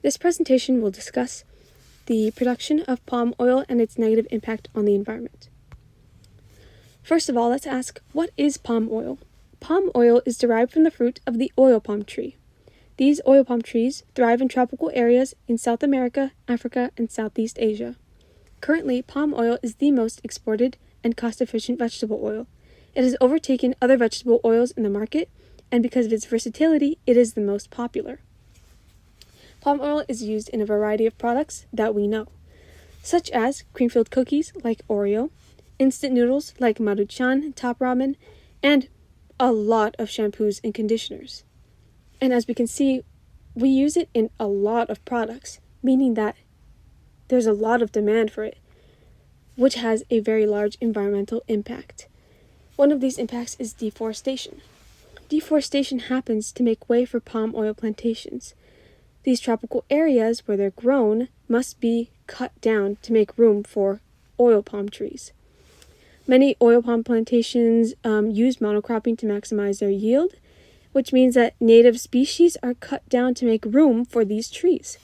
This presentation will discuss the production of palm oil and its negative impact on the environment. First of all, let's ask, what is palm oil? Palm oil is derived from the fruit of the oil palm tree. These oil palm trees thrive in tropical areas in South America, Africa, and Southeast Asia. Currently, palm oil is the most exported and cost-efficient vegetable oil. It has overtaken other vegetable oils in the market, and because of its versatility, it is the most popular. Palm oil is used in a variety of products that we know, such as cream-filled cookies like Oreo, instant noodles like Maruchan, Top Ramen, and a lot of shampoos and conditioners. And as we can see, we use it in a lot of products, meaning that there's a lot of demand for it, which has a very large environmental impact. One of these impacts is deforestation. Deforestation happens to make way for palm oil plantations. These tropical areas where they're grown must be cut down to make room for oil palm trees. Many oil palm plantations use monocropping to maximize their yield, which means that native species are cut down to make room for these trees.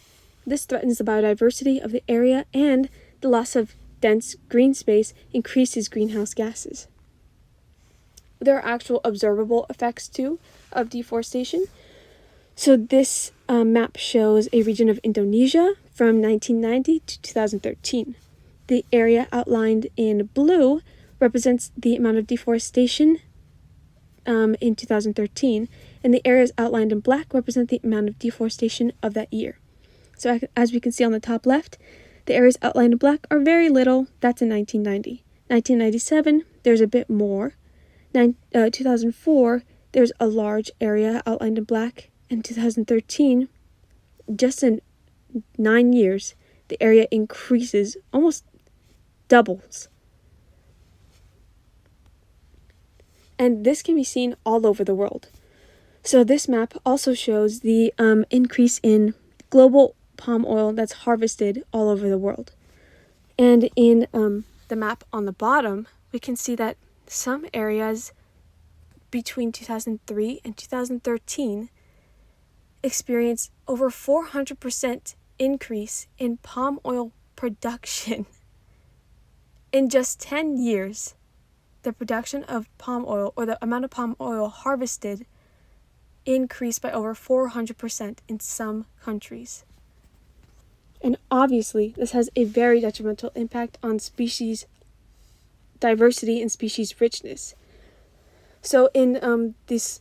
This threatens the biodiversity of the area, and the loss of dense green space increases greenhouse gases. There are actual observable effects, too, of deforestation. So this map shows a region of Indonesia from 1990 to 2013. The area outlined in blue represents the amount of deforestation in 2013, and the areas outlined in black represent the amount of deforestation of that year. So as we can see on the top left, the areas outlined in black are very little. That's in 1990. 1997, there's a bit more. 2004, there's a large area outlined in black. In 2013, just in 9 years, the area increases, almost doubles. And this can be seen all over the world. So this map also shows the increase in global palm oil that's harvested all over the world. And in the map on the bottom, we can see that some areas between 2003 and 2013 experienced over 400% increase in palm oil production. In just 10 years, the production of palm oil, or the amount of palm oil harvested, increased by over 400% in some countries. And obviously, this has a very detrimental impact on species diversity and species richness. So in this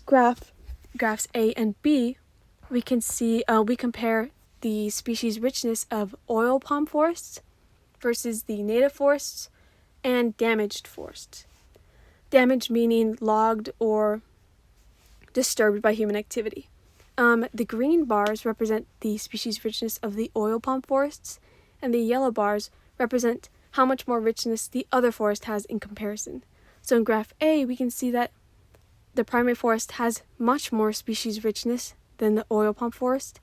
graphs A and B, we can see we compare the species richness of oil palm forests versus the native forests and damaged forests. Damaged meaning logged or disturbed by human activity. The green bars represent the species richness of the oil palm forests, and the yellow bars represent how much more richness the other forest has in comparison. So in graph A, we can see that the primary forest has much more species richness than the oil palm forest,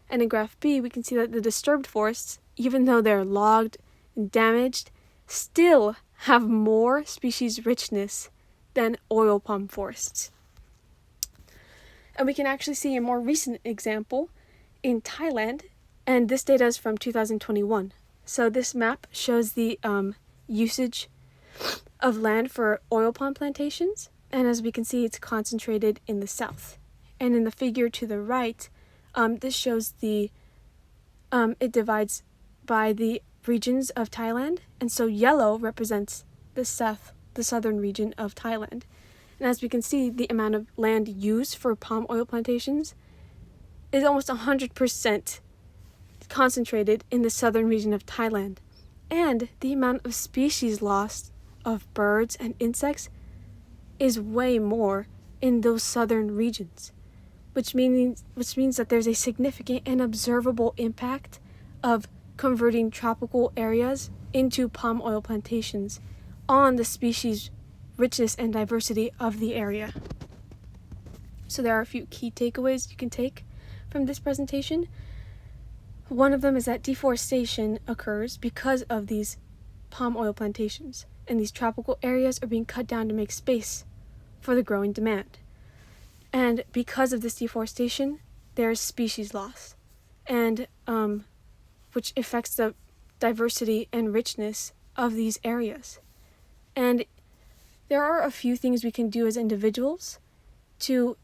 and in graph B, we can see that the disturbed forests, even though they're logged and damaged, still have more species richness than oil palm forests. And we can actually see a more recent example in Thailand, and this data is from 2021. So this map shows the usage of land for oil palm plantations, and as we can see, it's concentrated in the south. And in the figure to the right, this shows it divides by the regions of Thailand, and so yellow represents the southern region of Thailand. And as we can see, the amount of land used for palm oil plantations is almost 100% concentrated in the southern region of Thailand. And the amount of species lost of birds and insects is way more in those southern regions, which means that there's a significant and observable impact of converting tropical areas into palm oil plantations on the species richness and diversity of the area. So there are a few key takeaways you can take from this presentation. One of them is that deforestation occurs because of these palm oil plantations, and these tropical areas are being cut down to make space for the growing demand. And because of this deforestation, there is species loss. and which affects the diversity and richness of these areas. And there are a few things we can do as individuals to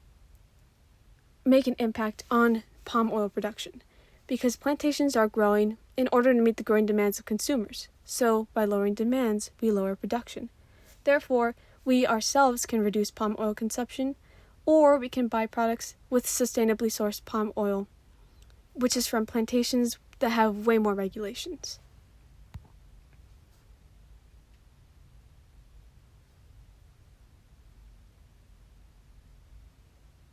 make an impact on palm oil production, because plantations are growing in order to meet the growing demands of consumers. So by lowering demands, we lower production. Therefore, we ourselves can reduce palm oil consumption, or we can buy products with sustainably sourced palm oil, which is from plantations that have way more regulations.